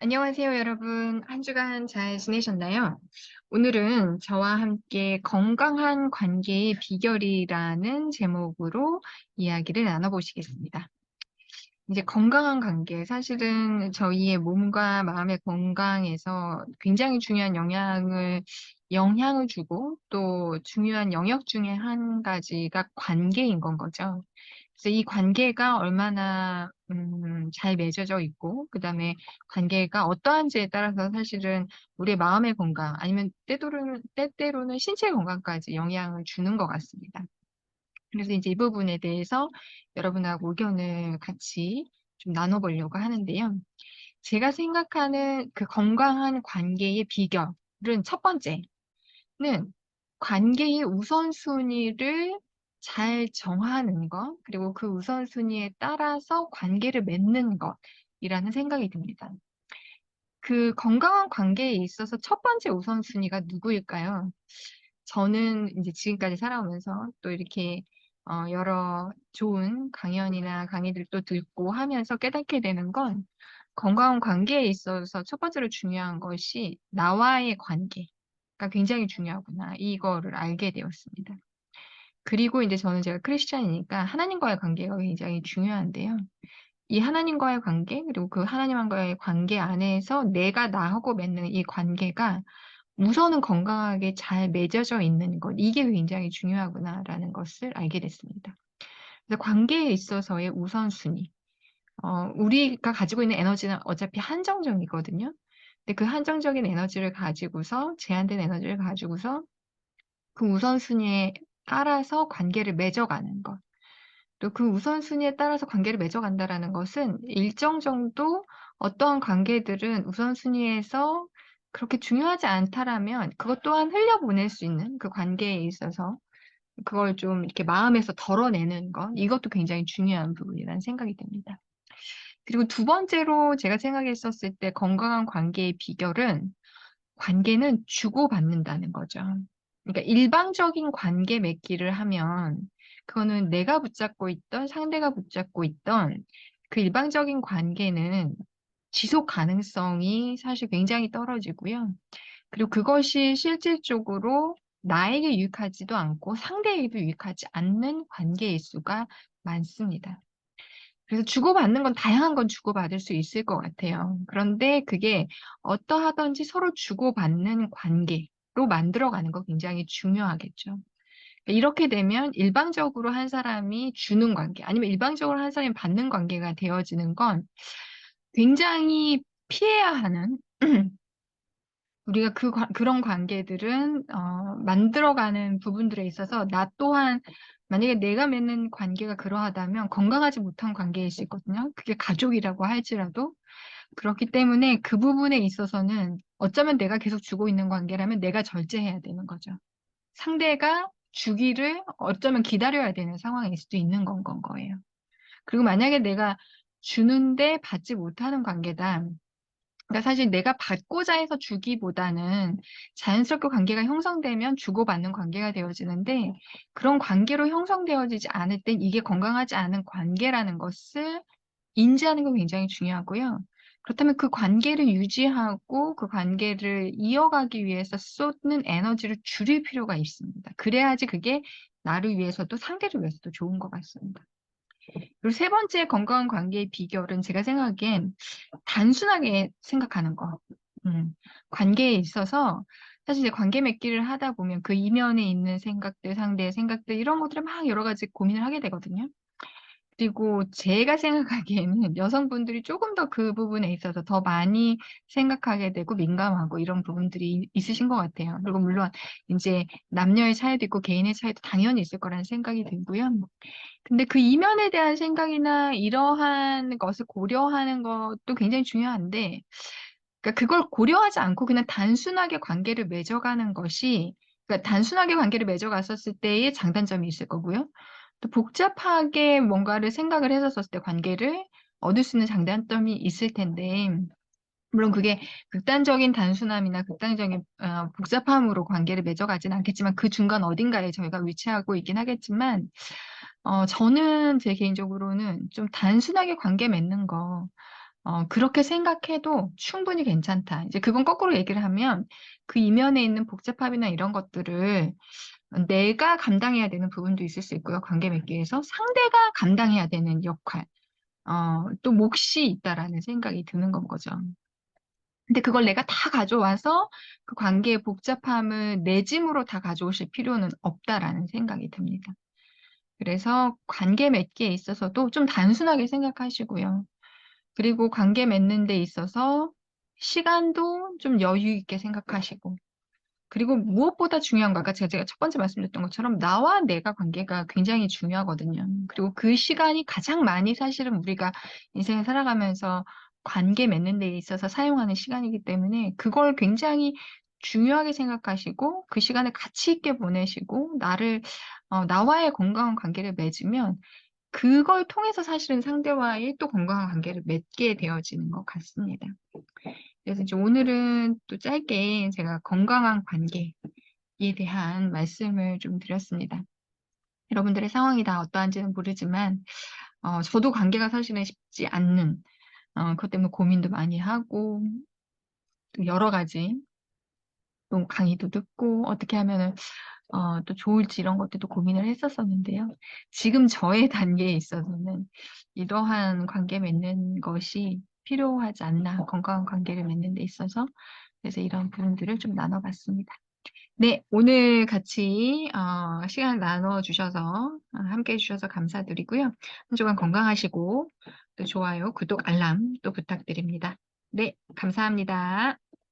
안녕하세요, 여러분. 한 주간 잘 지내셨나요? 오늘은 저와 함께 건강한 관계의 비결이라는 제목으로 이야기를 나눠보시겠습니다. 이제 건강한 관계, 사실은 저희의 몸과 마음의 건강에서 굉장히 중요한 영향을 주고 또 중요한 영역 중에 한 가지가 관계인 건 거죠. 그래서 이 관계가 얼마나 잘 맺어져 있고 그다음에 관계가 어떠한지에 따라서 사실은 우리의 마음의 건강 아니면 때때로는 신체 건강까지 영향을 주는 것 같습니다. 그래서 이제 이 부분에 대해서 여러분하고 의견을 같이 좀 나눠 보려고 하는데요. 제가 생각하는 그 건강한 관계의 비결은 첫 번째는 관계의 우선순위를 잘 정하는 것, 그리고 그 우선순위에 따라서 관계를 맺는 것이라는 생각이 듭니다. 그 건강한 관계에 있어서 첫 번째 우선순위가 누구일까요? 저는 이제 지금까지 살아오면서 또 이렇게 여러 좋은 강연이나 강의들도 듣고 하면서 깨닫게 되는 건 건강한 관계에 있어서 첫 번째로 중요한 것이 나와의 관계가 굉장히 중요하구나. 이거를 알게 되었습니다. 그리고 이제 제가 크리스찬이니까 하나님과의 관계가 굉장히 중요한데요. 이 하나님과의 관계 그리고 그 하나님과의 관계 안에서 내가 나하고 맺는 이 관계가 우선은 건강하게 잘 맺어져 있는 것, 이게 굉장히 중요하구나라는 것을 알게 됐습니다. 그래서 관계에 있어서의 우선순위. 우리가 가지고 있는 에너지는 어차피 한정적이거든요. 근데 그 한정적인 에너지를 가지고서 제한된 에너지를 가지고서 그 우선순위에 따라서 관계를 맺어가는 것. 또 그 우선순위에 따라서 관계를 맺어간다라는 것은 일정 정도 어떠한 관계들은 우선순위에서 그렇게 중요하지 않다라면 그것 또한 흘려보낼 수 있는 그 관계에 있어서 그걸 좀 이렇게 마음에서 덜어내는 것, 이것도 굉장히 중요한 부분이라는 생각이 듭니다. 그리고 두 번째로 제가 생각했었을 때 건강한 관계의 비결은 관계는 주고받는다는 거죠. 그러니까 일방적인 관계 맺기를 하면 그거는 내가 붙잡고 있던 상대가 붙잡고 있던 그 일방적인 관계는 지속 가능성이 사실 굉장히 떨어지고요. 그리고 그것이 실질적으로 나에게 유익하지도 않고 상대에게도 유익하지 않는 관계일 수가 많습니다. 그래서 주고받는 건 다양한 건 주고받을 수 있을 것 같아요. 그런데 그게 어떠하든지 서로 주고받는 관계로 만들어가는 거 굉장히 중요하겠죠. 이렇게 되면 일방적으로 한 사람이 주는 관계, 아니면 일방적으로 한 사람이 받는 관계가 되어지는 건 굉장히 피해야 하는 우리가 그런 관계들은 만들어가는 부분들에 있어서 나 또한 만약에 내가 맺는 관계가 그러하다면 건강하지 못한 관계일 수 있거든요. 그게 가족이라고 할지라도. 그렇기 때문에 그 부분에 있어서는 어쩌면 내가 계속 주고 있는 관계라면 내가 절제해야 되는 거죠. 상대가 주기를 어쩌면 기다려야 되는 상황일 수도 있는 건 거예요. 그리고 만약에 내가 주는데 받지 못하는 관계다. 그러니까 사실 내가 받고자 해서 주기보다는 자연스럽게 관계가 형성되면 주고받는 관계가 되어지는데 그런 관계로 형성되어지지 않을 땐 이게 건강하지 않은 관계라는 것을 인지하는 게 굉장히 중요하고요. 그렇다면 그 관계를 유지하고 그 관계를 이어가기 위해서 쏟는 에너지를 줄일 필요가 있습니다. 그래야지 그게 나를 위해서도 상대를 위해서도 좋은 것 같습니다. 그리고 세 번째 건강한 관계의 비결은 제가 생각하기엔 단순하게 생각하는 거. 관계에 있어서 사실 이제 관계 맺기를 하다 보면 그 이면에 있는 생각들, 상대의 생각들 이런 것들을 막 여러 가지 고민을 하게 되거든요. 그리고 제가 생각하기에는 여성분들이 조금 더 그 부분에 있어서 더 많이 생각하게 되고 민감하고 이런 부분들이 있으신 것 같아요. 그리고 물론 인제 남녀의 차이도 있고 개인의 차이도 당연히 있을 거라는 생각이 들고요. 근데 그 이면에 대한 생각이나 이러한 것을 고려하는 것도 굉장히 중요한데 그러니까 그걸 고려하지 않고 그냥 단순하게 관계를 맺어가는 것이 그러니까 단순하게 관계를 맺어갔었을 때의 장단점이 있을 거고요. 또 복잡하게 뭔가를 생각을 했었을 때 관계를 얻을 수 있는 장단점이 있을 텐데 물론 그게 극단적인 단순함이나 극단적인 복잡함으로 관계를 맺어가지는 않겠지만 그 중간 어딘가에 저희가 위치하고 있긴 하겠지만 저는 제 개인적으로는 좀 단순하게 관계 맺는 거 그렇게 생각해도 충분히 괜찮다. 이제 그건 거꾸로 얘기를 하면 그 이면에 있는 복잡함이나 이런 것들을 내가 감당해야 되는 부분도 있을 수 있고요. 관계 맺기 위해서 상대가 감당해야 되는 역할, 또 몫이 있다라는 생각이 드는 건 거죠. 근데 그걸 내가 다 가져와서 그 관계의 복잡함을 내 짐으로 다 가져오실 필요는 없다라는 생각이 듭니다. 그래서 관계 맺기에 있어서도 좀 단순하게 생각하시고요. 그리고 관계 맺는 데 있어서 시간도 좀 여유 있게 생각하시고, 그리고 무엇보다 중요한 거, 아까 제가 첫 번째 말씀드렸던 것처럼 나와 내가 관계가 굉장히 중요하거든요. 그리고 그 시간이 가장 많이 사실은 우리가 인생을 살아가면서 관계 맺는 데 있어서 사용하는 시간이기 때문에 그걸 굉장히 중요하게 생각하시고 그 시간을 가치 있게 보내시고 나와의 건강한 관계를 맺으면 그걸 통해서 사실은 상대와의 또 건강한 관계를 맺게 되어지는 것 같습니다. 그래서 이제 오늘은 또 짧게 제가 건강한 관계에 대한 말씀을 좀 드렸습니다. 여러분들의 상황이 다 어떠한지는 모르지만, 저도 관계가 사실은 쉽지 않는, 그것 때문에 고민도 많이 하고, 또 여러 가지, 또 강의도 듣고, 어떻게 하면은, 또 좋을지 이런 것들도 고민을 했었었는데요. 지금 저의 단계에 있어서는 이러한 관계 맺는 것이 필요하지 않나, 건강한 관계를 맺는 데 있어서. 그래서 이런 부분들을 좀 나눠봤습니다. 네, 오늘 같이 시간 나눠주셔서 함께 해주셔서 감사드리고요. 한 주간 건강하시고 또 좋아요, 구독, 알람 또 부탁드립니다. 네, 감사합니다.